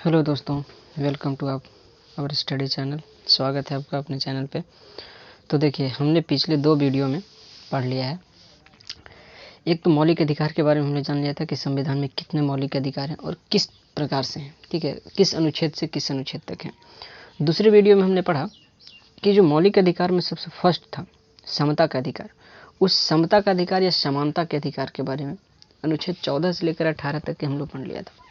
Hello दोस्तों, welcome to our study channel. स्वागत है आपका अपने चैनल पे। तो देखिए, हमने पिछले 2 वीडियो में पढ़ लिया है। एक तो मौलिक अधिकार के बारे में हमने जान लिया था कि संविधान में कितने मौलिक अधिकार हैं और किस प्रकार से हैं, ठीक है, किस अनुच्छेद से किस अनुच्छेद तक हैं। दूसरे वीडियो में हमने पढ़ा कि जो मौलिक अधिकार में सबसे फर्स्ट था समता का अधिकार, उस समता का अधिकार या समानता के अधिकार के बारे में अनुच्छेद 14 से लेकर 18 तक के हम लोग पढ़ लिया था।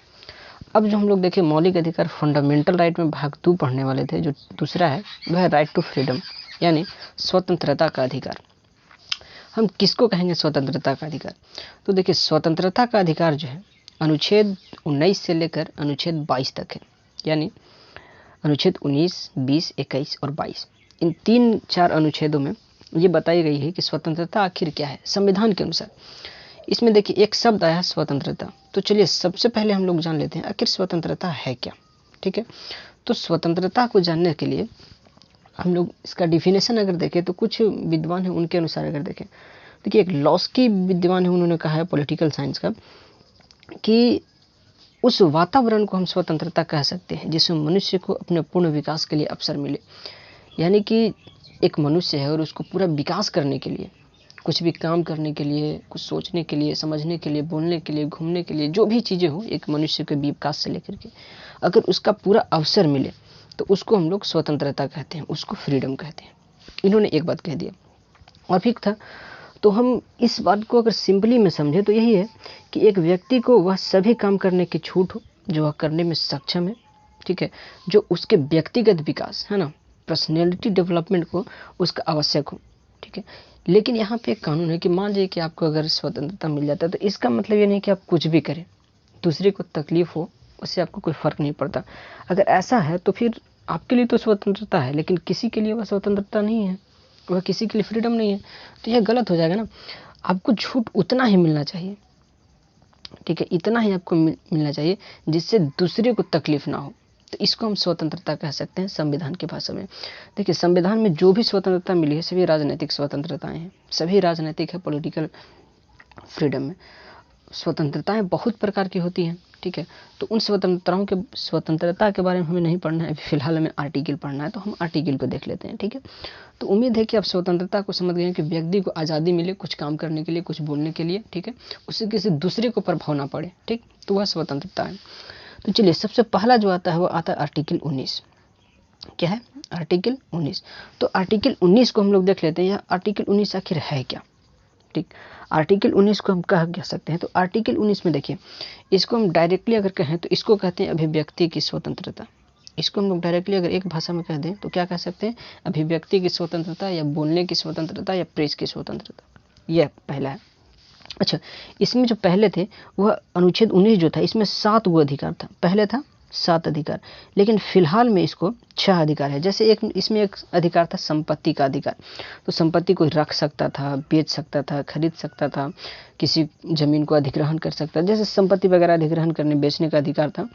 अब जो हम लोग देखें मौलिक अधिकार फंडामेंटल राइट में भाग 2 पढ़ने वाले थे। जो दूसरा है वह है राइट टू फ्रीडम, यानी स्वतंत्रता का अधिकार। हम किसको कहेंगे स्वतंत्रता का अधिकार? तो देखिए, स्वतंत्रता का अधिकार जो है अनुच्छेद 19 से लेकर अनुच्छेद 22 तक है, यानी अनुच्छेद 19, 20, 21 और 22। इन 3-4 अनुच्छेदों में ये बताई गई है कि स्वतंत्रता आखिर क्या है संविधान के अनुसार। इसमें देखिए एक शब्द आया स्वतंत्रता। तो चलिए सबसे पहले हम लोग जान लेते हैं आखिर स्वतंत्रता है क्या। ठीक है, तो स्वतंत्रता को जानने के लिए हम लोग इसका डिफिनेशन अगर देखें तो कुछ विद्वान हैं उनके अनुसार अगर देखें, देखिए एक लॉस्की विद्वान है, उन्होंने कहा है पॉलिटिकल साइंस का कि उस वातावरण को हम स्वतंत्रता कह सकते हैं जिसमें मनुष्य को अपने पूर्ण विकास के लिए अवसर मिले। यानी कि एक मनुष्य है और उसको पूरा विकास करने के लिए, कुछ भी काम करने के लिए, कुछ सोचने के लिए, समझने के लिए, बोलने के लिए, घूमने के लिए, जो भी चीज़ें हो एक मनुष्य के विकास से लेकर के, अगर उसका पूरा अवसर मिले तो उसको हम लोग स्वतंत्रता कहते हैं, उसको फ्रीडम कहते हैं। इन्होंने एक बात कह दिया और ठीक था। तो हम इस बात को अगर सिंपली में समझे तो यही है कि एक व्यक्ति को वह सभी काम करने की छूट हो जो वह करने में सक्षम है, ठीक है, जो उसके व्यक्तिगत विकास है ना, पर्सनैलिटी डेवलपमेंट को उसका आवश्यक हो, ठीक है। लेकिन यहाँ पे एक कानून है कि मान लीजिए कि आपको अगर स्वतंत्रता मिल जाता है तो इसका मतलब ये नहीं कि आप कुछ भी करें, दूसरे को तकलीफ हो उससे आपको कोई फ़र्क नहीं पड़ता। अगर ऐसा है तो फिर आपके लिए तो स्वतंत्रता है लेकिन किसी के लिए वह स्वतंत्रता नहीं है, वह किसी के लिए फ्रीडम नहीं है। तो यह गलत हो जाएगा ना। आपको छूट उतना ही मिलना चाहिए, ठीक है, इतना ही आपको मिलना चाहिए जिससे दूसरे को तकलीफ ना हो। तो इसको हम स्वतंत्रता कह सकते हैं संविधान की भाषा में। देखिए संविधान में जो भी स्वतंत्रता मिली है सभी राजनीतिक स्वतंत्रताएं हैं, सभी राजनीतिक है, पॉलिटिकल फ्रीडम में स्वतंत्रताएं बहुत प्रकार की होती हैं, ठीक है। तो उन स्वतंत्रता के बारे में हमें नहीं पढ़ना है, फिलहाल हमें आर्टिकल पढ़ना है, तो हम आर्टिकल को देख लेते हैं, ठीक है। तो उम्मीद है कि आप स्वतंत्रता को समझ गए कि व्यक्ति को आज़ादी मिले कुछ काम करने के लिए, कुछ बोलने के लिए, ठीक है, उससे किसी दूसरे को प्रभाव ना पड़े, ठीक, तो वह स्वतंत्रता है। तो चलिए सबसे पहला जो आता है वो आता है आर्टिकल 19। क्या है? आर्टिकल 19। तो आर्टिकल 19 को हम लोग देख लेते हैं। यह आर्टिकल 19 आखिर है क्या, ठीक। आर्टिकल 19 को हम कह सकते हैं। तो आर्टिकल 19 में देखिए, इसको हम डायरेक्टली अगर कहें तो इसको कहते हैं अभिव्यक्ति की स्वतंत्रता। इसको हम लोग डायरेक्टली अगर एक भाषा में कह दें तो क्या कह सकते हैं? अभिव्यक्ति की स्वतंत्रता या बोलने की स्वतंत्रता या प्रेस की स्वतंत्रता। यह पहला है। अच्छा, इसमें जो पहले थे वह अनुच्छेद 19 जो था इसमें 7 गो अधिकार था। पहले था 7 अधिकार, लेकिन फिलहाल में इसको 6 अधिकार है। जैसे एक इसमें एक अधिकार था संपत्ति का अधिकार। तो संपत्ति कोई रख सकता था, बेच सकता था, खरीद सकता था, किसी जमीन को अधिग्रहण कर सकता था, जैसे संपत्ति वगैरह अधिग्रहण करने बेचने का अधिकार था।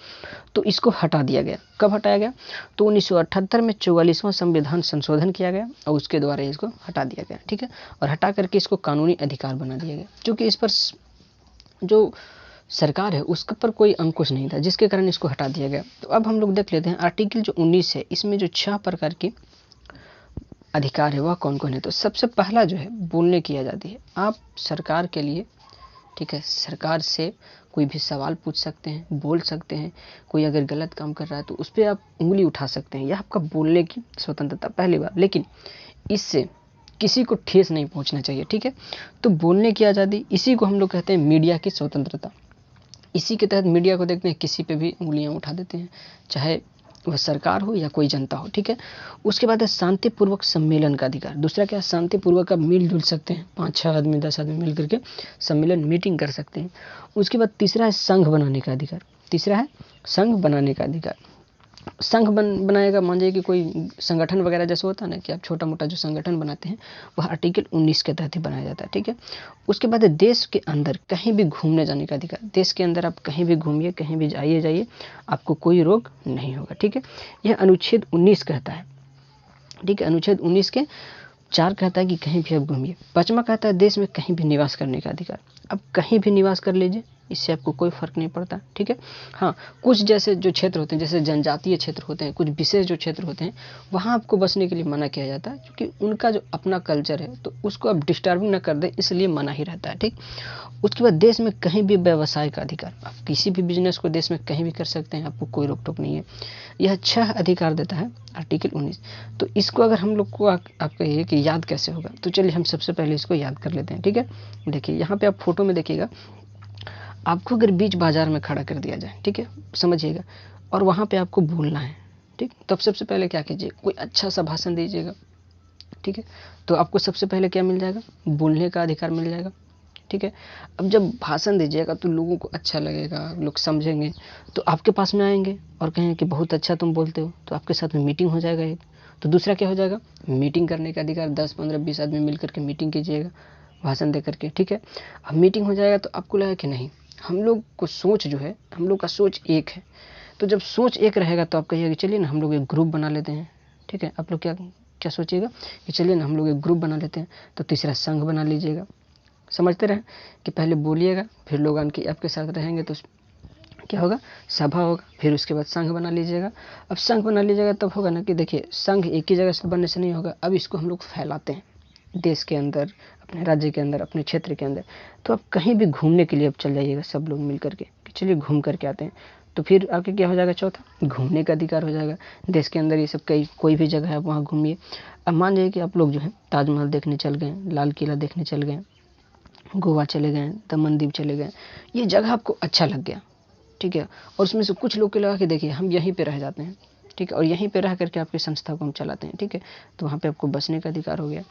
तो इसको हटा दिया गया। कब हटाया गया? तो 1978 में 44वां संविधान संशोधन किया गया और उसके द्वारा इसको हटा दिया गया, ठीक है। और हटा करके इसको कानूनी अधिकार बना दिया गया, क्योंकि इस पर जो सरकार है उसके पर कोई अंकुश नहीं था, जिसके कारण इसको हटा दिया गया। तो अब हम लोग देख लेते हैं आर्टिकल जो 19 है इसमें जो 6 प्रकार के अधिकार है वह कौन कौन है। तो सबसे पहला जो है बोलने की आज़ादी है। आप सरकार के लिए, ठीक है, सरकार से कोई भी सवाल पूछ सकते हैं, बोल सकते हैं। कोई अगर गलत काम कर रहा है तो उस पर आप उंगली उठा सकते हैं। यह आपका बोलने की स्वतंत्रता पहली बार। लेकिन इससे किसी को ठेस नहीं पहुंचना चाहिए, ठीक है। तो बोलने की आज़ादी, इसी को हम लोग कहते हैं मीडिया की स्वतंत्रता। इसी के तहत मीडिया को देखते हैं किसी पे भी उंगलियां उठा देते हैं, चाहे वह सरकार हो या कोई जनता हो, ठीक है। उसके बाद है शांतिपूर्वक सम्मेलन का अधिकार। दूसरा क्या है? शांतिपूर्वक आप मिलजुल सकते हैं, 5-6 आदमी 10 आदमी मिल करके सम्मेलन मीटिंग कर सकते हैं। उसके बाद तीसरा है संघ बनाने का अधिकार। तीसरा है संघ बनाने का अधिकार। संघ बनाएगा, मान जाइए कि कोई संगठन वगैरह जैसे होता है ना कि आप छोटा मोटा जो संगठन बनाते हैं वह आर्टिकल 19 के तहत ही बनाया जाता है, ठीक है। उसके बाद देश के अंदर कहीं भी घूमने जाने का अधिकार। देश के अंदर आप कहीं भी घूमिए, कहीं भी जाइए, आपको कोई रोक नहीं होगा, ठीक है। यह अनुच्छेद 19 कहता है, ठीक है। अनुच्छेद 19 के 4 कहता है कि कहीं भी आप घूमिए। 5वां कहता है देश में कहीं भी निवास करने का अधिकार। अब कहीं भी निवास कर लीजिए, इससे आपको कोई फर्क नहीं पड़ता, ठीक है। हाँ, कुछ जैसे जो क्षेत्र होते हैं, जैसे जनजातीय क्षेत्र होते हैं, कुछ विशेष जो क्षेत्र होते हैं, वहाँ आपको बसने के लिए मना किया जाता है, क्योंकि उनका जो अपना कल्चर है तो उसको आप डिस्टर्बिंग ना कर दें, इसलिए मना ही रहता है, ठीक। उसके बाद देश में कहीं भी व्यवसाय का अधिकार, आप किसी भी बिजनेस को देश में कहीं भी कर सकते हैं, आपको कोई रोक टोक नहीं है। यह 6 अधिकार देता है आर्टिकल 19। तो इसको अगर हम लोग को आप कहिए कि याद कैसे होगा, तो चलिए हम सबसे पहले इसको याद कर लेते हैं, ठीक है। देखिए यहाँ पे आप फोटो में देखिएगा, आपको अगर बीच बाजार में खड़ा कर दिया जाए, ठीक है, समझिएगा, और वहाँ पे आपको बोलना है, ठीक, तब सबसे पहले क्या कीजिए, कोई अच्छा सा भाषण दीजिएगा, ठीक है। तो आपको सबसे पहले क्या मिल जाएगा, बोलने का अधिकार मिल जाएगा, ठीक है। अब जब भाषण दीजिएगा तो लोगों को अच्छा लगेगा, लोग समझेंगे, तो आपके पास में आएंगे और कहेंगे कि बहुत अच्छा तुम बोलते हो, तो आपके साथ में मीटिंग हो जाएगा एक। तो दूसरा क्या हो जाएगा, मीटिंग करने का अधिकार, 10 15 20 आदमी मिल करके मीटिंग कीजिएगा भाषण दे करके, ठीक है। अब मीटिंग हो जाएगा तो आपको लगा कि नहीं, हम लोग को सोच जो है, हम लोग का सोच एक है। तो जब सोच एक रहेगा तो आप कहिएगा कि चलिए ना हम लोग एक ग्रुप बना लेते हैं, ठीक है। आप लोग क्या क्या सोचिएगा कि चलिए ना हम लोग एक ग्रुप बना लेते हैं। तो तीसरा संघ बना लीजिएगा, समझते रहें कि पहले बोलिएगा, फिर लोग आके आपके साथ रहेंगे, तो क्या होगा, सभा होगा, फिर उसके बाद संघ बना लीजिएगा। अब संघ बना लीजिएगा तब होगा ना कि देखिए, संघ एक ही जगह से बनने से नहीं होगा, अब इसको हम लोग फैलाते हैं देश के अंदर, अपने राज्य के अंदर, अपने क्षेत्र के अंदर। तो आप कहीं भी घूमने के लिए अब चल जाइएगा सब लोग मिल करके कि चलिए घूम करके आते हैं। तो फिर आपके क्या हो जाएगा, चौथा घूमने का अधिकार हो जाएगा देश के अंदर। ये सब कई कोई भी जगह है वहाँ घूमिए। अब मान जाइए कि आप लोग जो है ताजमहल देखने चल गए, लाल किला देखने चल गए, गोवा चले गए, दमन दीव चले गए, ये जगह आपको अच्छा लग गया, ठीक है। और उसमें से कुछ लोग के लगा कि देखिए हम यहीं पे रह जाते हैं, ठीक है, और यहीं पे रह करके आपकी संस्था को हम चलाते हैं, ठीक है। तो वहाँ पे आपको बसने का अधिकार हो गया,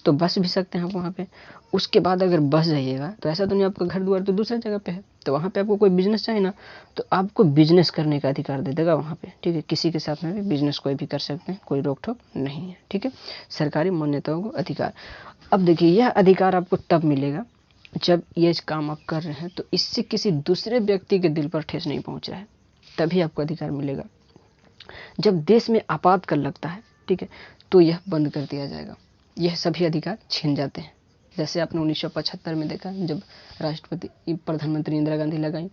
तो बस भी सकते हैं आप वहाँ पे। उसके बाद अगर बस जाइएगा तो ऐसा तो नहीं आपका घर द्वार तो दूसरी जगह पे है, तो वहाँ पे आपको कोई बिजनेस चाहिए ना, तो आपको बिजनेस करने का अधिकार दे देगा वहाँ पे, ठीक है। किसी के साथ में भी बिजनेस कोई भी कर सकते हैं, कोई रोक टोक नहीं है, ठीक है। सरकारी मान्यताओं को अधिकार। अब देखिए यह अधिकार आपको तब मिलेगा जब ये काम आप कर रहे हैं तो इससे किसी दूसरे व्यक्ति के दिल पर ठेस नहीं पहुंच रहा है, तभी आपको अधिकार मिलेगा। जब देश में आपातकाल लगता है, ठीक है, तो यह बंद कर दिया जाएगा, यह सभी अधिकार छीन जाते हैं। जैसे आपने 1975 में देखा, जब राष्ट्रपति प्रधानमंत्री इंदिरा गांधी लगाई,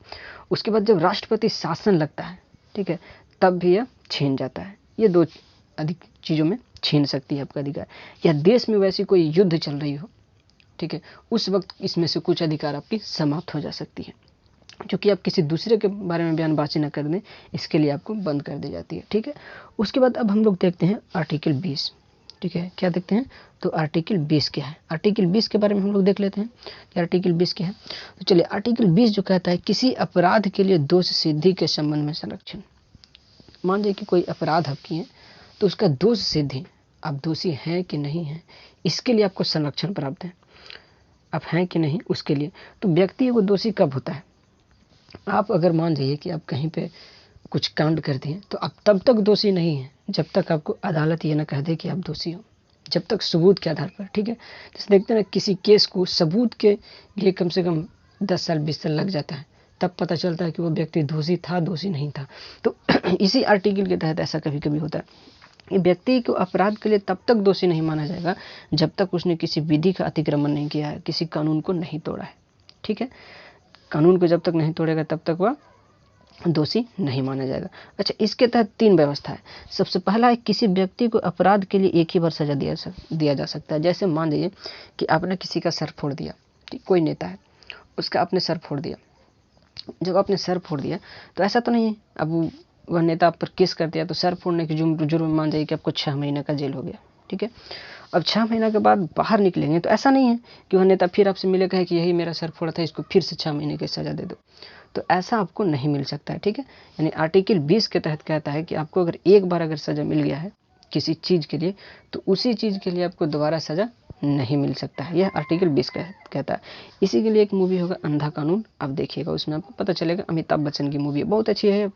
उसके बाद जब राष्ट्रपति शासन लगता है, ठीक है, तब भी यह छीन जाता है। ये दो अधिक चीज़ों में छीन सकती है आपका अधिकार। या देश में वैसी कोई युद्ध चल रही हो, ठीक है, उस वक्त इसमें से कुछ अधिकार आपकी समाप्त हो जा सकती है, क्योंकि आप किसी दूसरे के बारे में बयानबाजी न कर दें, इसके लिए आपको बंद कर दी जाती है, ठीक है। उसके बाद अब हम लोग देखते हैं आर्टिकल 20, ठीक है, क्या देखते हैं, तो आर्टिकल 20 क्या है। आर्टिकल 20 के बारे में हम लोग देख लेते हैं कि आर्टिकल 20 क्या है। तो चलिए, आर्टिकल 20 जो कहता है किसी अपराध के लिए दोष सिद्धि के संबंध में संरक्षण। मान लीजिए कि कोई अपराध आप किए तो उसका दोष सिद्धि, आप दोषी हैं कि नहीं हैं, इसके लिए आपको संरक्षण प्राप्त है। आप हैं कि नहीं उसके लिए। तो व्यक्ति को दोषी कब होता है, आप अगर मान जाइए कि आप कहीं पे कुछ कांड कर दिए तो आप तब तक दोषी नहीं हैं जब तक आपको अदालत ये ना कह दे कि आप दोषी हो, जब तक सबूत के आधार पर, ठीक है। जैसे देखते हैं ना, किसी केस को सबूत के लिए कम से कम 10 साल 20 साल लग जाता है, तब पता चलता है कि वो व्यक्ति दोषी था दोषी नहीं था। तो इसी आर्टिकल के तहत ऐसा कभी कभी होता है। व्यक्ति को अपराध के लिए तब तक दोषी नहीं माना जाएगा जब तक उसने किसी विधि का अतिक्रमण नहीं किया है, किसी कानून को नहीं तोड़ा है, ठीक है। कानून को जब तक नहीं तोड़ेगा तब तक वह दोषी नहीं माना जाएगा। अच्छा, इसके तहत 3 व्यवस्था है। सबसे पहला है, किसी व्यक्ति को अपराध के लिए एक ही बार सजा दिया जा सकता है। जैसे मान लीजिए कि आपने किसी का सर फोड़ दिया, ठीक, कोई नेता है, उसका आपने सर फोड़ दिया। जब आपने सर फोड़ दिया तो ऐसा तो नहीं है अब वह नेता आप पर केस कर दिया तो सर फोड़ने की जुर्म मान जाइए कि आपको 6 महीने का जेल हो गया, ठीक है। अब 6 महीने के बाद बाहर निकलेंगे तो ऐसा नहीं है कि वह नेता फिर आपसे मिले, कहे कि यही मेरा सर फोड़ा था, इसको फिर से 6 महीने की सजा दे दो, तो ऐसा आपको नहीं मिल सकता है, ठीक है। यानी आर्टिकल 20 के तहत कहता है कि आपको अगर एक बार अगर सजा मिल गया है किसी चीज़ के लिए तो उसी चीज़ के लिए आपको दोबारा सजा नहीं मिल सकता है, यह आर्टिकल 20 कहता है। इसी के लिए एक मूवी होगा अंधा कानून, आप देखिएगा, उसमें आपको पता चलेगा, अमिताभ बच्चन की मूवी है, बहुत अच्छी है,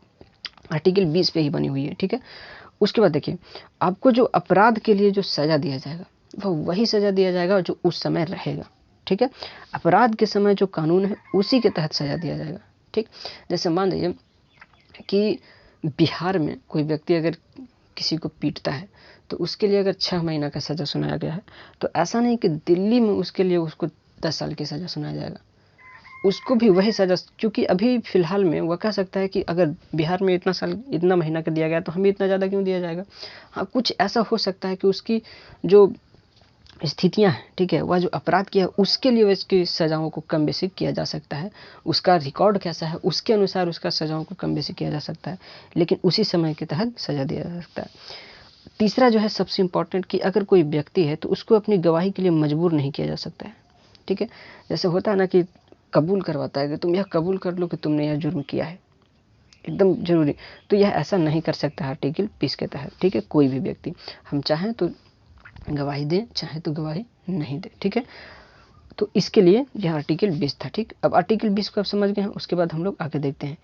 आर्टिकल 20 पे ही बनी हुई है, ठीक है। उसके बाद देखिए, आपको जो अपराध के लिए जो सजा दिया जाएगा वह वही सजा दिया जाएगा जो उस समय रहेगा, ठीक है। अपराध के समय जो कानून है उसी के तहत सजा दिया जाएगा, ठीक। जैसे मान लीजिए कि बिहार में कोई व्यक्ति अगर किसी को पीटता है तो उसके लिए अगर 6 महीना का सजा सुनाया गया है, तो ऐसा नहीं कि दिल्ली में उसके लिए उसको 10 साल की सजा सुनाया जाएगा, उसको भी वही सज़ा, क्योंकि अभी फ़िलहाल में वह कह सकता है कि अगर बिहार में इतना साल इतना महीना का दिया गया तो हमें इतना ज़्यादा क्यों दिया जाएगा। हाँ, कुछ ऐसा हो सकता है कि उसकी जो स्थितियाँ हैं, ठीक है, वह जो अपराध किया है उसके लिए उसकी सज़ाओं को कम बेसी किया जा सकता है। उसका रिकॉर्ड कैसा है उसके अनुसार उसका सज़ाओं को कम बेसी किया जा सकता है, लेकिन उसी समय के तहत सज़ा दिया जा सकता है। तीसरा जो है सबसे इम्पोर्टेंट, कि अगर कोई व्यक्ति है तो उसको अपनी गवाही के लिए मजबूर नहीं किया जा सकता है, ठीक है। जैसे होता है ना कि कबूल करवाता है कि तुम यह कबूल कर लो कि तुमने यह जुर्म किया है, एकदम ज़रूरी। तो यह ऐसा नहीं कर सकता आर्टिकल 20 के तहत, ठीक है। कोई भी व्यक्ति, हम चाहें तो गवाही दें, चाहे तो गवाही नहीं दे, ठीक है। तो इसके लिए यह आर्टिकल 20 था, ठीक। अब आर्टिकल 20 को आप समझ गए हैं, उसके बाद हम लोग आगे देखते हैं।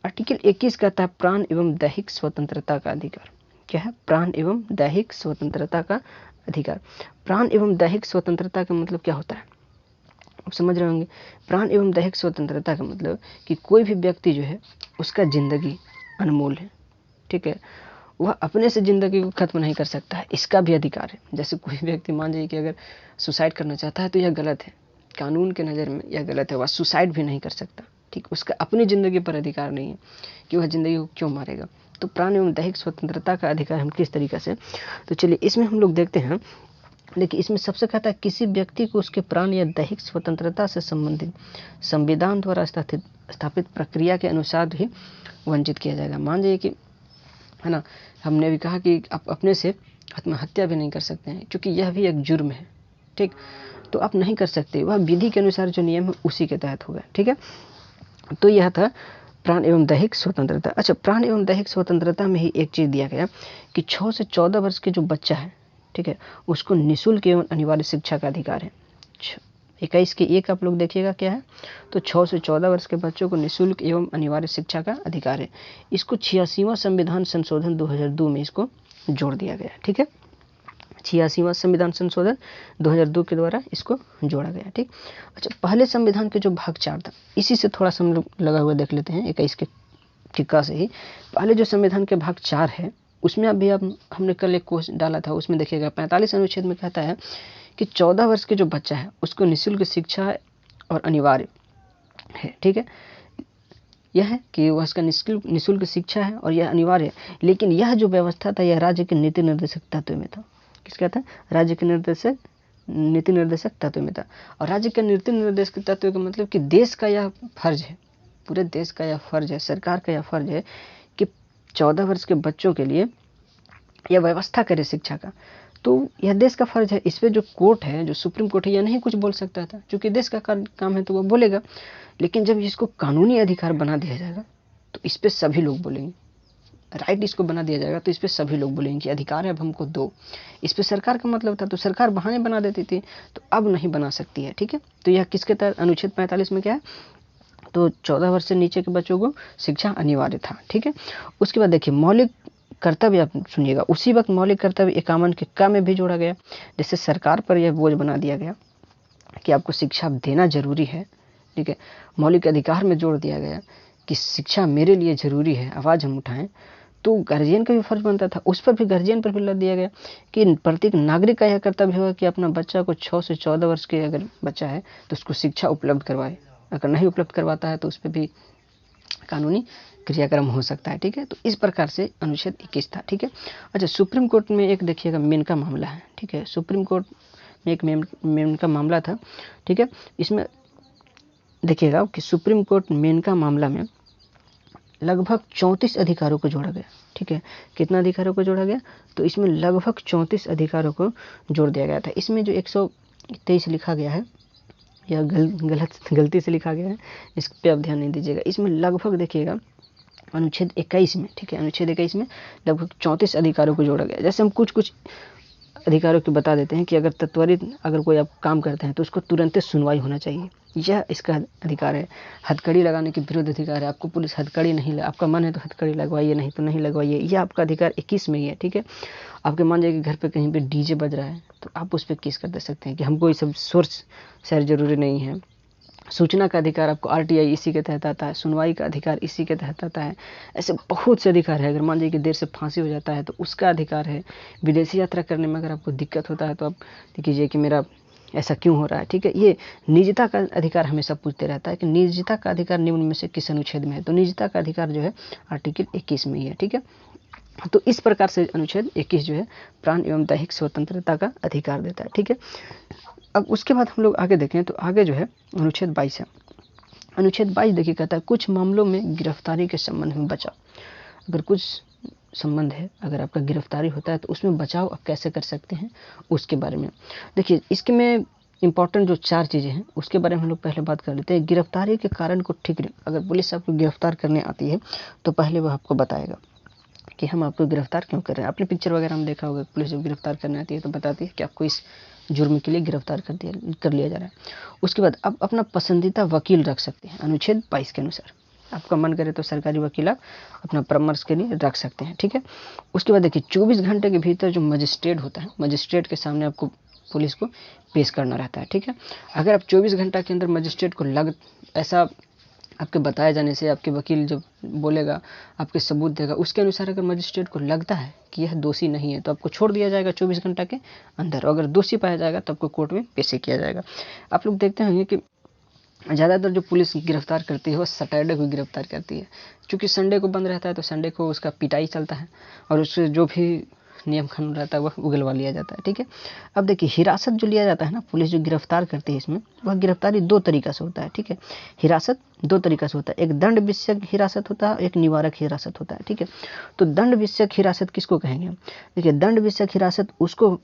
आर्टिकल 21 कहता है प्राण एवं दैहिक स्वतंत्रता का अधिकार। क्या है? प्राण एवं दैहिक स्वतंत्रता का अधिकार। प्राण एवं दैहिक स्वतंत्रता का मतलब क्या होता है, आप समझ रहे होंगे। प्राण एवं दैहिक स्वतंत्रता का मतलब कि कोई भी व्यक्ति जो है उसका जिंदगी अनमोल है, ठीक है। वह अपने से ज़िंदगी को ख़त्म नहीं कर सकता है, इसका भी अधिकार है। जैसे कोई व्यक्ति मान जाइए कि अगर सुसाइड करना चाहता है तो यह गलत है, कानून के नज़र में यह गलत है, वह सुसाइड भी नहीं कर सकता, ठीक। उसका अपनी ज़िंदगी पर अधिकार नहीं है कि वह ज़िंदगी को क्यों मारेगा। तो प्राण एवं दैहिक स्वतंत्रता का अधिकार हम किस तरीके से, तो चलिए इसमें हम लोग देखते हैं। देखिए इसमें सबसे कहता है किसी व्यक्ति को उसके प्राण या दैहिक स्वतंत्रता से संबंधित संविधान द्वारा स्थापित प्रक्रिया के अनुसार ही वंचित किया जाएगा। मान जाइए कि, है ना, हमने भी कहा कि आप अपने से आत्महत्या भी नहीं कर सकते हैं, क्योंकि यह भी एक जुर्म है, ठीक। तो आप नहीं कर सकते, वह विधि के अनुसार जो नियम है उसी के तहत होगा, ठीक है। तो यह था प्राण एवं दैहिक स्वतंत्रता। अच्छा, प्राण एवं दैहिक स्वतंत्रता में ही एक चीज़ दिया गया कि 6 से 14 वर्ष के जो बच्चा है, ठीक है, उसको निःशुल्क एवं अनिवार्य शिक्षा का अधिकार है। 21 के 1 आप लोग देखिएगा क्या है, तो 6 से 14 वर्ष के बच्चों को निःशुल्क एवं अनिवार्य शिक्षा का अधिकार है। इसको 86वां संविधान संशोधन 2002 में इसको जोड़ दिया गया, ठीक है। 86वां संविधान संशोधन 2002 के द्वारा इसको जोड़ा गया, ठीक। अच्छा, पहले संविधान के जो भाग 4 था, इसी से थोड़ा सा हम लोग लगा हुआ देख लेते हैं 21 के टिक्का से ही। पहले जो संविधान के भाग 4 है उसमें अभी अब हमने कल एक कोर्स डाला था, उसमें देखिएगा 45 अनुच्छेद में कहता है कि 14 वर्ष के जो बच्चा है उसको निःशुल्क शिक्षा और अनिवार्य है, ठीक है। यह है कि वह उसका निःशुल्क शिक्षा है और यह अनिवार्य है। लेकिन यह जो व्यवस्था था यह राज्य के नीति निर्देशक तत्व में था। किसका था? राज्य के नीति निर्देशक तत्व में था। और राज्य के नीति निर्देशक तत्व का मतलब कि देश का यह फर्ज है, पूरे देश का यह फर्ज है, सरकार का यह फर्ज है कि 14 वर्ष के बच्चों के लिए यह व्यवस्था करे शिक्षा का। तो यह देश का फर्ज है। इस पर जो कोर्ट है, जो सुप्रीम कोर्ट है, यह नहीं कुछ बोल सकता था, क्योंकि देश का काम है तो वह बोलेगा। लेकिन जब इसको कानूनी अधिकार बना दिया जाएगा तो इस पर सभी लोग बोलेंगे, राइट इसको बना दिया जाएगा तो इस पर सभी लोग बोलेंगे कि अधिकार है अब हमको दो। इस पर सरकार का मतलब था, तो सरकार बहाने बना देती थी, तो अब नहीं बना सकती है, ठीक है। तो यह किसके तहत, अनुच्छेद 45 में क्या है, तो 14 वर्ष से नीचे के बच्चों को शिक्षा अनिवार्य था, ठीक है। उसके बाद देखिए मौलिक कर्तव्य, आप सुनिएगा, उसी वक्त मौलिक कर्तव्य 51 के क में भी जोड़ा गया, जिससे सरकार पर यह बोझ बना दिया गया कि आपको शिक्षा देना जरूरी है, ठीक है। मौलिक अधिकार में जोड़ दिया गया कि शिक्षा मेरे लिए जरूरी है, आवाज़ हम उठाएं। तो गार्जियन का भी फर्ज बनता था, उस पर भी गार्जियन पर भी लग दिया गया कि प्रत्येक नागरिक का यह कर्तव्य होगा कि अपना बच्चा को 6 से 14 वर्ष के अगर बच्चा है तो उसको शिक्षा उपलब्ध करवाए। अगर नहीं उपलब्ध करवाता है तो उस पर भी कानूनी क्रियाक्रम हो सकता है, ठीक है। तो इस प्रकार से अनुच्छेद 21 था, ठीक है। अच्छा, सुप्रीम कोर्ट में एक देखिएगा मेनका मामला है, ठीक है। सुप्रीम कोर्ट में एक मेनका मामला था, ठीक है। इसमें देखिएगा कि सुप्रीम कोर्ट मेनका मामला में लगभग 34 अधिकारों को जोड़ा गया, ठीक है। कितना अधिकारों को जोड़ा गया, तो इसमें लगभग 34 अधिकारों को जोड़ दिया गया था। इसमें जो 123 लिखा गया है या गलती से लिखा गया है, इस पर आप ध्यान नहीं दीजिएगा। इसमें लगभग देखिएगा अनुच्छेद 21 में, ठीक है, अनुच्छेद 21 में लगभग 34 अधिकारों को जोड़ा गया। जैसे हम कुछ अधिकारों को बता देते हैं कि अगर त्वरित अगर कोई आप काम करते हैं तो उसको तुरंत सुनवाई होना चाहिए, यह इसका अधिकार है। हथकड़ी लगाने के विरुद्ध अधिकार है, आपको पुलिस हथकड़ी नहीं आपका मन है तो हथकड़ी लगवाइए, नहीं तो नहीं लगवाइए, यह आपका अधिकार 21 में ही है, ठीक है। आपके मान जाइए कि घर पे कहीं पे डीजे बज रहा है तो आप उस पर केस कर दे सकते हैं कि हमको ये सब सोर्स शेयर जरूरी नहीं है। सूचना का अधिकार आपको आरटीआई इसी के तहत आता है, सुनवाई का अधिकार इसी के तहत आता है। ऐसे बहुत से अधिकार है। अगर मान लीजिए कि देर से फांसी हो जाता है तो उसका अधिकार है। विदेशी यात्रा करने में अगर आपको दिक्कत होता है तो आप कीजिए कि मेरा ऐसा क्यों हो रहा है, ठीक है। ये निजता का अधिकार हमेशा पूछते रहता है कि निजता का अधिकार निम्न में से किस अनुच्छेद में है, तो निजता का अधिकार जो है आर्टिकल 21 में ही है, ठीक है। तो इस प्रकार से अनुच्छेद 21 जो है प्राण एवं दैहिक स्वतंत्रता का अधिकार देता है, ठीक है। अब उसके बाद हम लोग आगे देखें तो आगे जो है अनुच्छेद 22 है। अनुच्छेद 22 देखिए कहता है कुछ मामलों में गिरफ्तारी के संबंध में बचाव। अगर कुछ संबंध है, अगर आपका गिरफ्तारी होता है तो उसमें बचाव आप कैसे कर सकते हैं उसके बारे में देखिए। इसके में इंपॉर्टेंट जो 4 चीज़ें हैं उसके बारे में हम लोग पहले बात कर लेते हैं। गिरफ्तारी के कारण को ठीक नहीं, अगर पुलिस आपको गिरफ्तार करने आती है तो पहले वह आपको बताएगा कि हम आपको गिरफ्तार क्यों कर रहे हैं। आपने पिक्चर वगैरह में देखा होगा, पुलिस जब गिरफ्तार करने आती है तो बताती है कि आपको इस जुर्म के लिए गिरफ्तार कर लिया जा रहा है। उसके बाद आप अपना पसंदीदा वकील रख सकते हैं अनुच्छेद 22 के अनुसार। आपका मन करे तो सरकारी वकील आप अपना परामर्श के लिए रख सकते हैं, ठीक है। उसके बाद देखिए 24 घंटे के भीतर जो मजिस्ट्रेट होता है, मजिस्ट्रेट के सामने आपको पुलिस को पेश करना रहता है, ठीक है। अगर आप 24 घंटा के अंदर मजिस्ट्रेट को ऐसा आपके बताए जाने से, आपके वकील जब बोलेगा, आपके सबूत देगा, उसके अनुसार अगर मजिस्ट्रेट को लगता है कि यह दोषी नहीं है तो आपको छोड़ दिया जाएगा 24 घंटा के अंदर। अगर दोषी पाया जाएगा तो आपको कोर्ट में पेश किया जाएगा। आप लोग देखते होंगे कि ज़्यादातर जो पुलिस गिरफ्तार करती है वो सैटरडे को गिरफ्तार करती है, क्योंकि संडे को बंद रहता है तो संडे को उसका पिटाई चलता है और उससे जो भी नियम कानून रहता है वह उगलवा लिया जाता है, ठीक है। अब देखिए हिरासत जो लिया जाता है ना, पुलिस जो गिरफ्तार करती है इसमें वह गिरफ्तारी 2 तरीका से होता है, ठीक है। हिरासत 2 तरीका से होता है, एक दंड विषयक हिरासत होता है, एक निवारक हिरासत होता है, ठीक है। तो दंड विषयक हिरासत किसको कहेंगे हम? देखिए दंड विषयक हिरासत उसको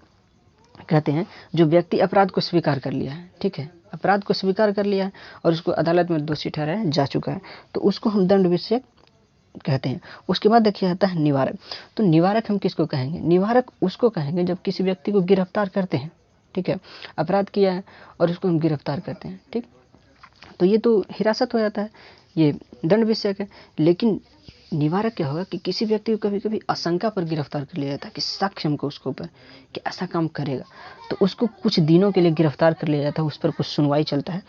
कहते हैं जो व्यक्ति अपराध को स्वीकार कर लिया है, ठीक है, अपराध को स्वीकार कर लिया है और उसको अदालत में दोषी ठहराया जा चुका है, तो उसको हम दंड विषयक कहते हैं। उसके बाद देखिए आता है निवारक। तो निवारक हम किसको कहेंगे? निवारक उसको कहेंगे जब किसी व्यक्ति को गिरफ्तार करते हैं, ठीक है, अपराध किया है और उसको हम गिरफ्तार करते हैं, ठीक। तो ये तो हिरासत हो जाता है, ये दंड विषयक है। लेकिन निवारक क्या होगा कि किसी व्यक्ति को कभी कभी आशंका पर गिरफ्तार कर लिया जाता है कि साक्ष्य हमको उसके ऊपर कि ऐसा काम करेगा, तो उसको कुछ दिनों के लिए गिरफ्तार कर लिया जाता है, उस पर कुछ सुनवाई चलता है।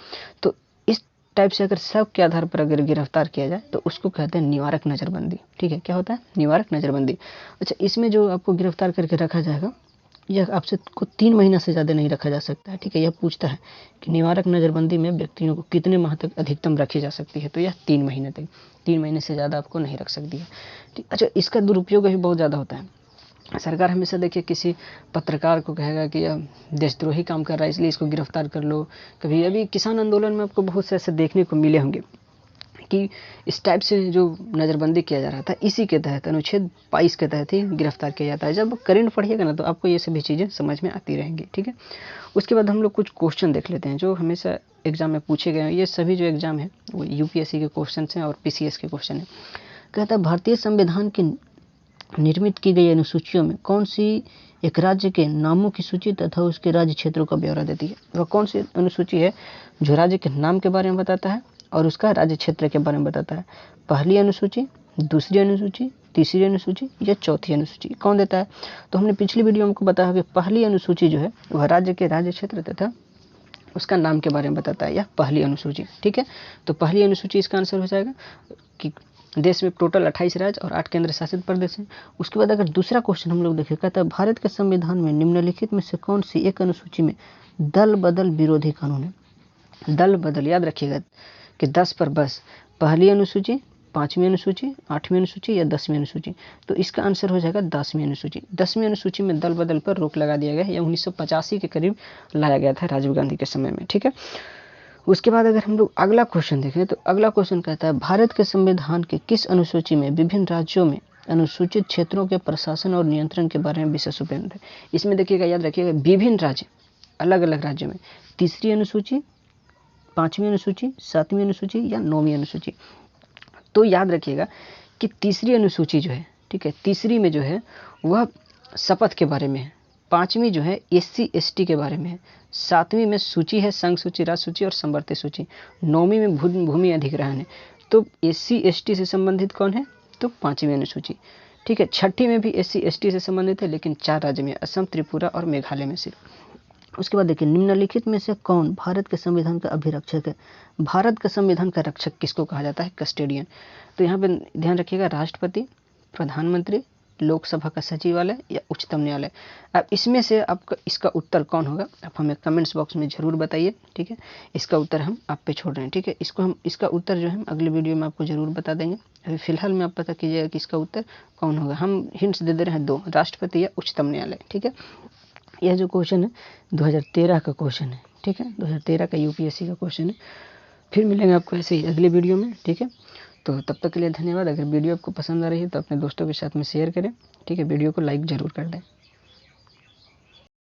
तो इस टाइप से अगर शक के आधार पर अगर गिरफ्तार किया जाए तो उसको कहते हैं निवारक नज़रबंदी, ठीक है। क्या होता है? निवारक नज़रबंदी। अच्छा, इसमें जो आपको गिरफ्तार करके रखा जाएगा यह आपसे को 3 महीना से ज़्यादा नहीं रखा जा सकता है, ठीक है। यह पूछता है कि निवारक नज़रबंदी में व्यक्तियों को कितने माह तक अधिकतम रखी जा सकती है, तो यह 3 महीने तक, 3 महीने से ज़्यादा आपको नहीं रख सकती है, ठीक। अच्छा, इसका दुरुपयोग भी बहुत ज़्यादा होता है। सरकार हमेशा देखिए किसी पत्रकार को कहेगा कि यह देशद्रोही काम कर रहा है इसलिए इसको गिरफ्तार कर लो। कभी अभी किसान आंदोलन में आपको बहुत से ऐसे देखने को मिले होंगे कि इस टाइप से जो नज़रबंदी किया जा रहा था, इसी के तहत अनुच्छेद 22 के तहत ही गिरफ्तार किया जाता है। जब करंट पढ़िएगा ना तो आपको ये सभी चीज़ें समझ में आती रहेंगी, ठीक है। उसके बाद हम लोग कुछ क्वेश्चन देख लेते हैं जो हमेशा एग्जाम में पूछे गए हैं। ये सभी जो एग्जाम है वो यूपीएससी के क्वेश्चन हैं और पीसीएस के क्वेश्चन हैं। कहता है भारतीय संविधान की निर्मित की गई अनुसूचियों में कौन सी एक राज्य के नामों की सूची तथा उसके राज्य क्षेत्रों का ब्यौरा देती है? वह कौन सी अनुसूची है जो राज्य के नाम के बारे में बताता है और उसका राज्य क्षेत्र के बारे में बताता है? पहली अनुसूची, दूसरी अनुसूची, तीसरी अनुसूची या चौथी अनुसूची? कौन देता है? तो हमने पिछली वीडियो में आपको बताया कि पहली अनुसूची जो है वह राज्य के राज्य क्षेत्र तथा उसका नाम के बारे में बताता है, या पहली अनुसूची, ठीक है। तो पहली अनुसूची इसका आंसर हो जाएगा कि देश में टोटल 28 राज्य और 8 केंद्र शासित प्रदेश हैं। उसके बाद अगर दूसरा क्वेश्चन हम लोग देखें, कहता है भारत के संविधान में निम्नलिखित में से कौन सी एक अनुसूची में दल बदल विरोधी कानून है? दल बदल याद रखिएगा कि 10 पर बस, पहली अनुसूची, 5वीं अनुसूची, 8वीं अनुसूची या 10वीं अनुसूची? तो इसका आंसर हो जाएगा 10वीं अनुसूची। 10वीं अनुसूची में दल बदल पर रोक लगा दिया गया है। यह 1985 के करीब लाया गया था राजीव गांधी के समय में, ठीक है। उसके बाद अगर हम लोग अगला क्वेश्चन देखें तो अगला क्वेश्चन कहता है भारत के संविधान के किस अनुसूची में विभिन्न राज्यों में अनुसूचित क्षेत्रों के प्रशासन और नियंत्रण के बारे में विशेष उपबंध है? इसमें देखिएगा, याद रखिएगा, विभिन्न राज्य, अलग अलग राज्यों में, तीसरी अनुसूची, 5वीं अनुसूची, 7वीं अनुसूची या 9वीं अनुसूची? तो याद रखिएगा कि तीसरी अनुसूची जो है, ठीक है, तीसरी में जो है वह शपथ के बारे में है, 5वीं जो है SC ST के बारे में है, 7वीं में सूची है संघ सूची, राज्य सूची और संवर्ती सूची, 9वीं में भूमि अधिग्रहण है। तो SC ST से संबंधित कौन है? तो 5वीं अनुसूची, ठीक है। 6ठी में भी SC ST से संबंधित है, लेकिन 4 राज्य में, असम, त्रिपुरा और मेघालय में सिर्फ। उसके बाद देखिए निम्नलिखित में से कौन भारत के संविधान का अभिरक्षक है? भारत का संविधान का रक्षक किसको कहा जाता है? कस्टेडियन। तो यहाँ पे ध्यान रखिएगा, राष्ट्रपति, प्रधानमंत्री, लोकसभा का सचिवालय या उच्चतम न्यायालय। अब इसमें से आपका इसका उत्तर कौन होगा, आप हमें कमेंट्स बॉक्स में ज़रूर बताइए। ठीक है, इसका उत्तर हम आप पे छोड़ रहे हैं। ठीक है, इसका उत्तर जो है अगले वीडियो में आपको ज़रूर बता देंगे। अभी फिलहाल में आप पता कीजिएगा कि इसका उत्तर कौन होगा। हम हिंट्स दे रहे हैं 2, राष्ट्रपति या उच्चतम न्यायालय। ठीक है, यह जो क्वेश्चन है 2013 का क्वेश्चन है। ठीक है, 2013 का यूपीएससी का क्वेश्चन है। फिर मिलेंगे आपको ऐसे ही अगले वीडियो में। ठीक है, तो तब तक के लिए धन्यवाद। अगर वीडियो आपको पसंद आ रही है तो अपने दोस्तों के साथ में शेयर करें। ठीक है, वीडियो को लाइक ज़रूर कर दें।